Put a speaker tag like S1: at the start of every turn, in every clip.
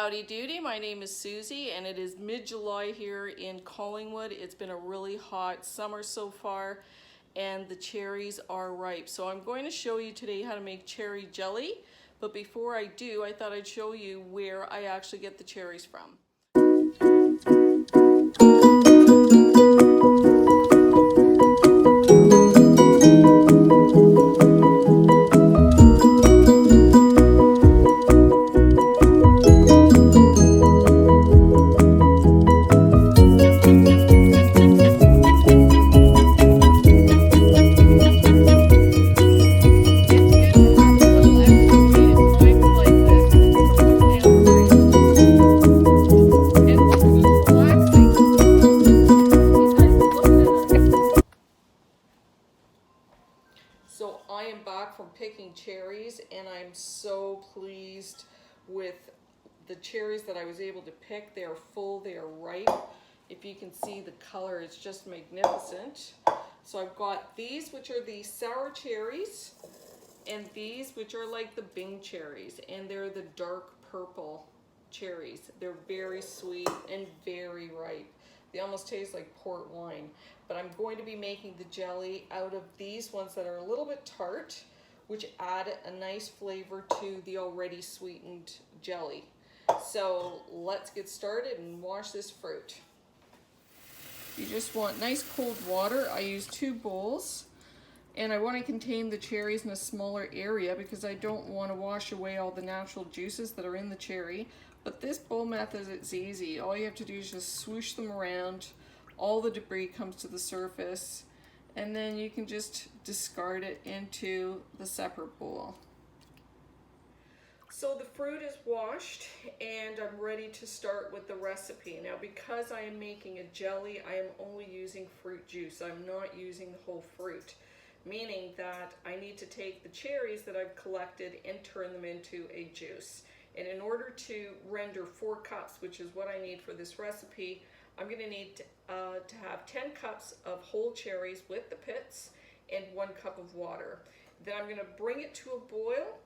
S1: Howdy doody, my name is Susie and it is mid-July here in Collingwood. It's been a really hot summer so far and the cherries are ripe. So I'm going to show you today how to make cherry jelly, but before I do, I thought I'd show you where I actually get the cherries from. So I am back from picking cherries and I'm so pleased with the cherries that I was able to pick. They are full, they are ripe. If you can see the color, it's just magnificent. So I've got these, which are the sour cherries, and these, which are like the Bing cherries, and they're the dark purple cherries. They're very sweet and very ripe. They almost taste like port wine. But I'm going to be making the jelly out of these ones that are a little bit tart, which add a nice flavor to the already sweetened jelly. So let's get started and wash this fruit. You just want nice cold water. I use 2 bowls. And I want to contain the cherries in a smaller area because I don't want to wash away all the natural juices that are in the cherry. But this bowl method is easy. All you have to do is just swoosh them around. All the debris comes to the surface. And then you can just discard it into the separate bowl. So the fruit is washed and I'm ready to start with the recipe. Now because I am making a jelly, I am only using fruit juice. I'm not using the whole fruit. Meaning that I need to take the cherries that I've collected and turn them into a juice. And in order to render 4 cups, which is what I need for this recipe, I'm going to need to have 10 cups of whole cherries with the pits and 1 cup of water. Then I'm going to bring it to a boil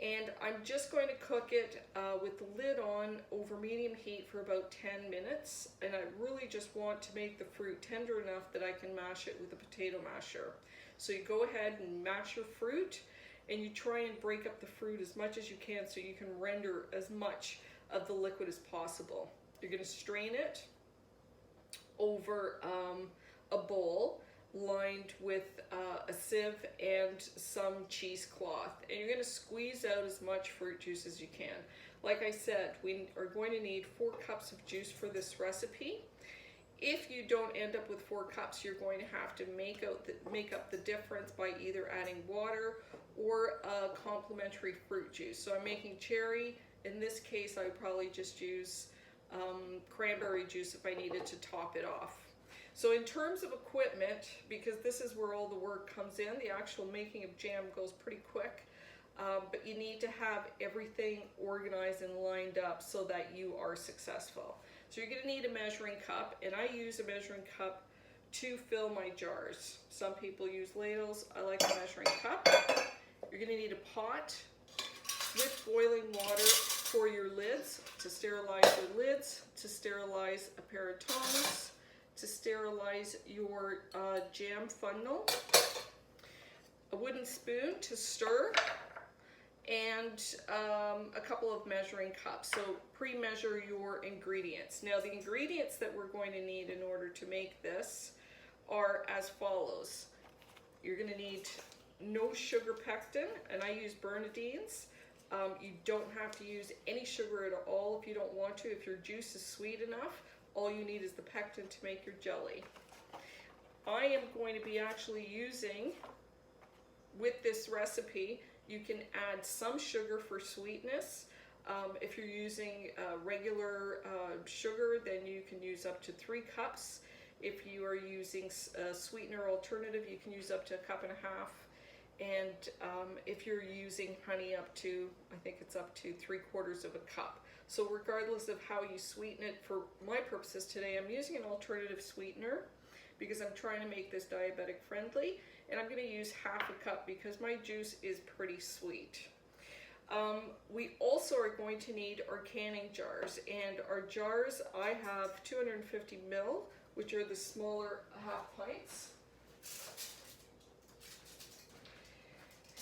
S1: and I'm just going to cook it with the lid on over medium heat for about 10 minutes. And I really just want to make the fruit tender enough that I can mash it with a potato masher. So you go ahead and mash your fruit and you try and break up the fruit as much as you can so you can render as much of the liquid as possible. You're going to strain it over a bowl lined with a sieve and some cheesecloth, and you're going to squeeze out as much fruit juice as you can. Like I said, we are going to need 4 cups of juice for this recipe. If you don't end up with 4 cups, you're going to have to make up the difference by either adding water or a complementary fruit juice. So I'm making cherry. In this case, I would probably just use cranberry juice if I needed to top it off. So in terms of equipment, because this is where all the work comes in, the actual making of jam goes pretty quick, but you need to have everything organized and lined up so that you are successful. So you're going to need a measuring cup, and I use a measuring cup to fill my jars. Some people use ladles. I like a measuring cup. You're going to need a pot with boiling water for your lids, to sterilize your lids, to sterilize a pair of tongs, to sterilize your jam funnel, a wooden spoon to stir, and a couple of measuring cups. So pre-measure your ingredients. Now the ingredients that we're going to need in order to make this are as follows. You're going to need no sugar pectin, and I use Bernadine's. You don't have to use any sugar at all if you don't want to. If your juice is sweet enough, all you need is the pectin to make your jelly. I am going to be actually using, with this recipe, you can add some sugar for sweetness. If you're using regular sugar, then you can use up to 3 cups. If you are using a sweetener alternative, you can use up to 1.5 cups. And if you're using honey, up to, I think it's up to 3/4 of a cup. So regardless of how you sweeten it, for my purposes today, I'm using an alternative sweetener because I'm trying to make this diabetic friendly. And I'm going to use 1/2 cup because my juice is pretty sweet. We also are going to need our canning jars, and our jars, I have 250 ml, which are the smaller half pints.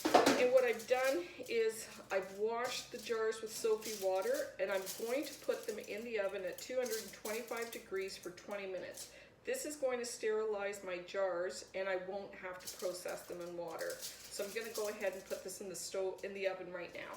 S1: And what I've done is I've washed the jars with soapy water, and I'm going to put them in the oven at 225 degrees for 20 minutes. This is going to sterilize my jars, and I won't have to process them in water. So I'm going to go ahead and put this in the oven right now.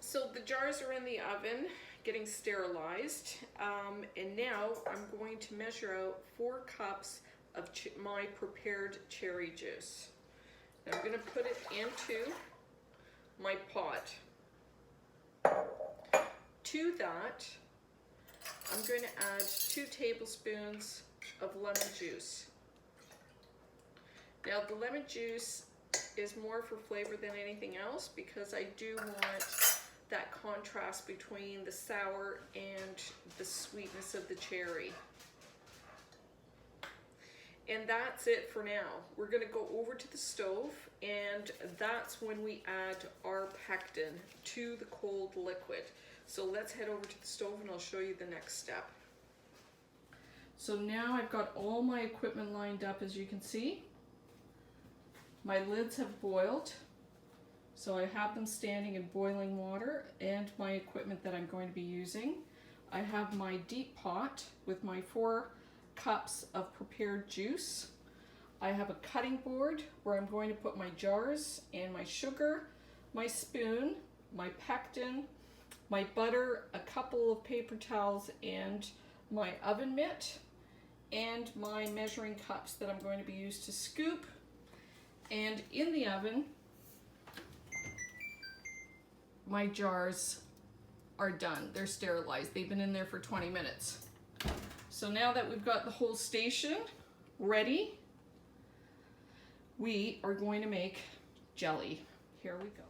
S1: So the jars are in the oven getting sterilized, and now I'm going to measure out 4 cups of my prepared cherry juice. Now I'm going to put it into my pot. To that, I'm going to add 2 tablespoons of lemon juice. Now the lemon juice is more for flavor than anything else, because I do want that contrast between the sour and the sweetness of the cherry. And that's it for now. We're going to go over to the stove, and that's when we add our pectin to the cold liquid. So let's head over to the stove and I'll show you the next step. So now I've got all my equipment lined up, as you can see. My lids have boiled. So I have them standing in boiling water, and my equipment that I'm going to be using. I have my deep pot with my 4 cups of prepared juice. I have a cutting board where I'm going to put my jars and my sugar, my spoon, my pectin, my butter, a couple of paper towels, and my oven mitt, and my measuring cups that I'm going to be used to scoop. And in the oven, my jars are done. They're sterilized. They've been in there for 20 minutes. So now that we've got the whole station ready, we are going to make jelly. Here we go.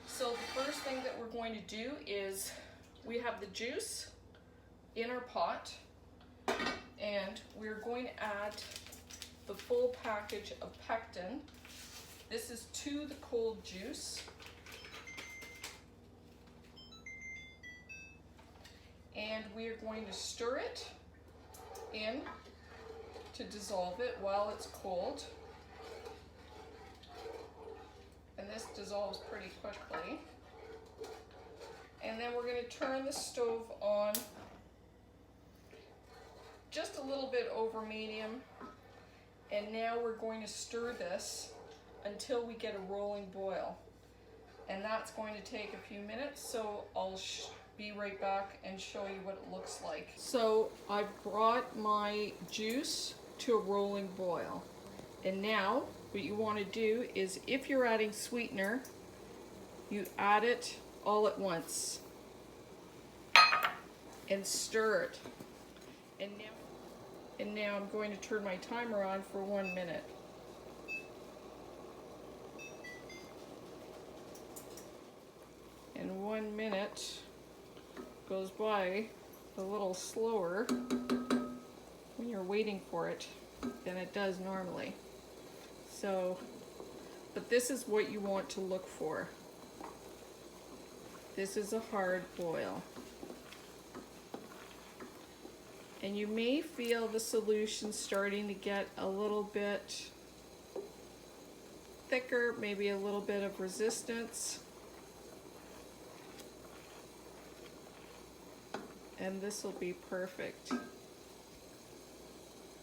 S1: So the first thing that we're going to do is we have the juice in our pot, and we're going to add the full package of pectin. This is to the cold juice. And we are going to stir it in to dissolve it while it's cold. And this dissolves pretty quickly. And then we're going to turn the stove on just a little bit over medium. And now we're going to stir this until we get a rolling boil. And that's going to take a few minutes, so I'll be right back and show you what it looks like. So I've brought my juice to a rolling boil. And now what you want to do is, if you're adding sweetener, you add it all at once and stir it. And now I'm going to turn my timer on for 1 minute. And 1 minute goes by a little slower when you're waiting for it than it does normally. So, but this is what you want to look for. This is a hard boil. And you may feel the solution starting to get a little bit thicker, maybe a little bit of resistance. And this will be perfect.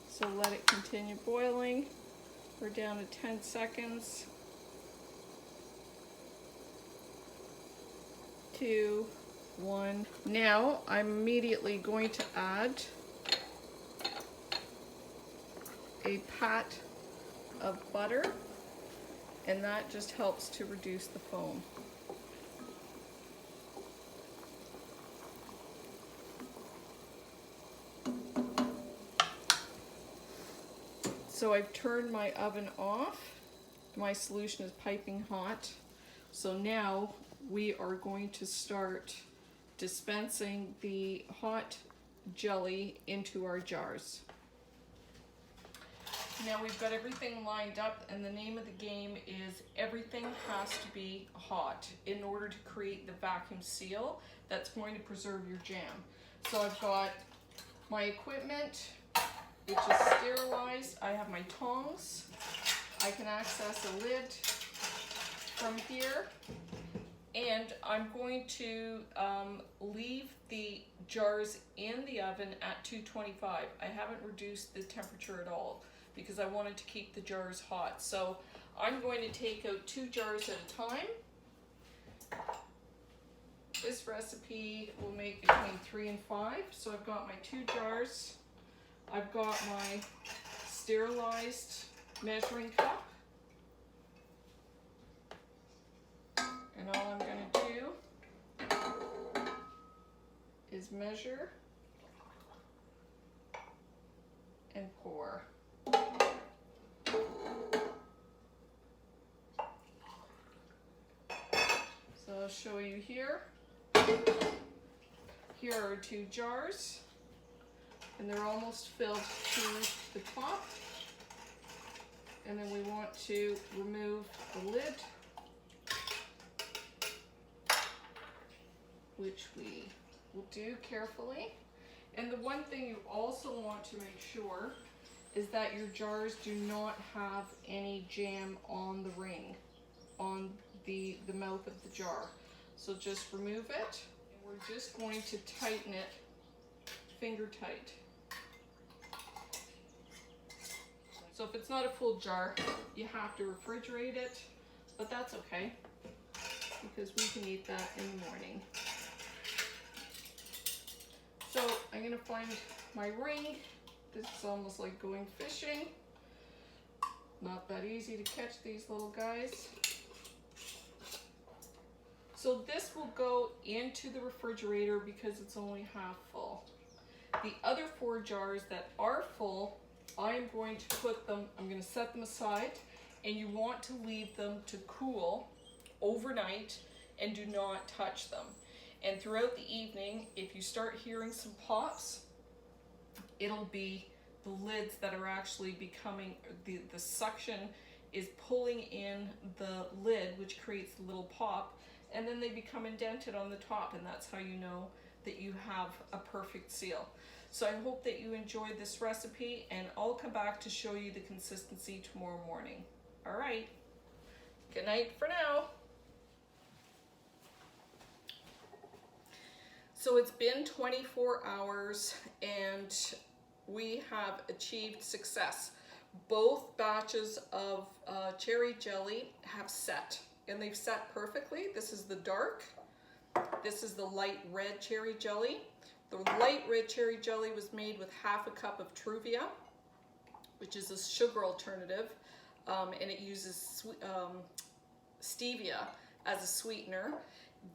S1: So let it continue boiling. We're down to 10 seconds. 2, 1. Now I'm immediately going to add a pat of butter, and that just helps to reduce the foam. So I've turned my oven off. My solution is piping hot. So now we are going to start dispensing the hot jelly into our jars. Now we've got everything lined up, and the name of the game is everything has to be hot in order to create the vacuum seal that's going to preserve your jam. So I've got my equipment, which is sterilized. I have my tongs. I can access a lid from here. And I'm going to leave the jars in the oven at 225. I haven't reduced the temperature at all because I wanted to keep the jars hot. So I'm going to take out 2 jars at a time. This recipe will make between 3 and 5. So I've got my 2 jars. I've got my sterilized measuring cup. And all I'm going to do is measure and pour. So I'll show you here. Here are 2 jars, and they're almost filled to the top. And then we want to remove the lid, which we will do carefully. And the one thing you also want to make sure is that your jars do not have any jam on the ring, on the mouth of the jar. So just remove it, and we're just going to tighten it finger tight. So if it's not a full jar, you have to refrigerate it, but that's okay because we can eat that in the morning. So I'm going to find my ring. This is almost like going fishing. Not that easy to catch these little guys. So this will go into the refrigerator because it's only half full. The other 4 jars that are full, I am going to put them, I'm going to set them aside, and you want to leave them to cool overnight and do not touch them. And throughout the evening, if you start hearing some pops, it'll be the lids that are actually becoming, the suction is pulling in the lid, which creates the little pop, and then they become indented on the top, and that's how you know that you have a perfect seal. So I hope that you enjoyed this recipe, and I'll come back to show you the consistency tomorrow morning. All right, good night for now. So it's been 24 hours and we have achieved success. Both batches of cherry jelly have set, and they've set perfectly. This is the dark, this is the light red cherry jelly. The light red cherry jelly was made with half a cup of Truvia, which is a sugar alternative, and it uses stevia as a sweetener.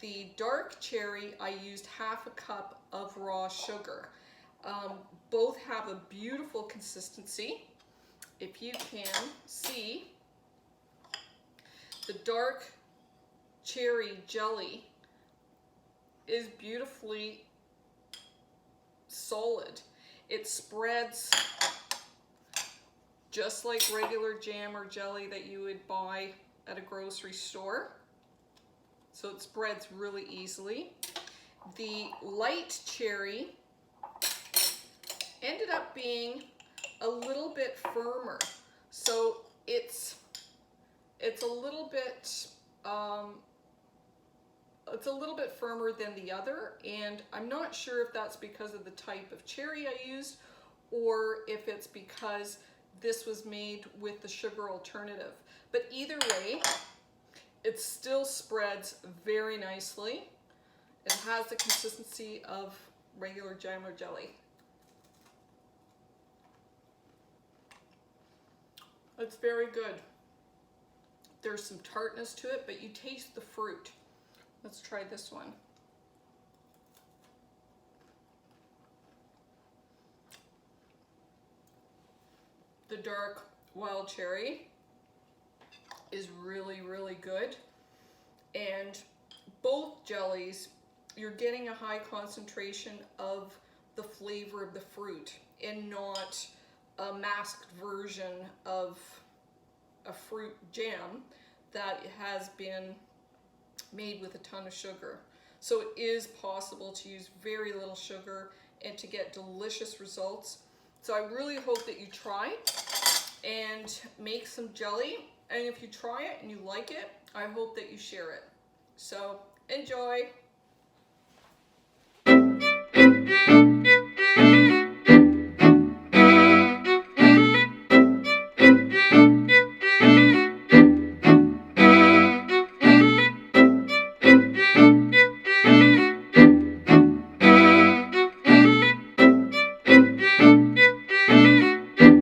S1: The dark cherry, I used half a cup of raw sugar. Both have a beautiful consistency. If you can see, the dark cherry jelly is beautifully solid. It spreads just like regular jam or jelly that you would buy at a grocery store. So it spreads really easily. The light cherry ended up being a little bit firmer. So it's a little bit firmer than the other, and I'm not sure if that's because of the type of cherry I used or if it's because this was made with the sugar alternative. But either way, it still spreads very nicely. It has the consistency of regular jam or jelly. It's very good. There's some tartness to it, but you taste the fruit. Let's try this one. The dark wild cherry is really, really good. And both jellies, you're getting a high concentration of the flavor of the fruit and not a masked version of a fruit jam that has been made with a ton of sugar. So it is possible to use very little sugar and to get delicious results. So I really hope that you try and make some jelly. And if you try it and you like it, I hope that you share it. So enjoy.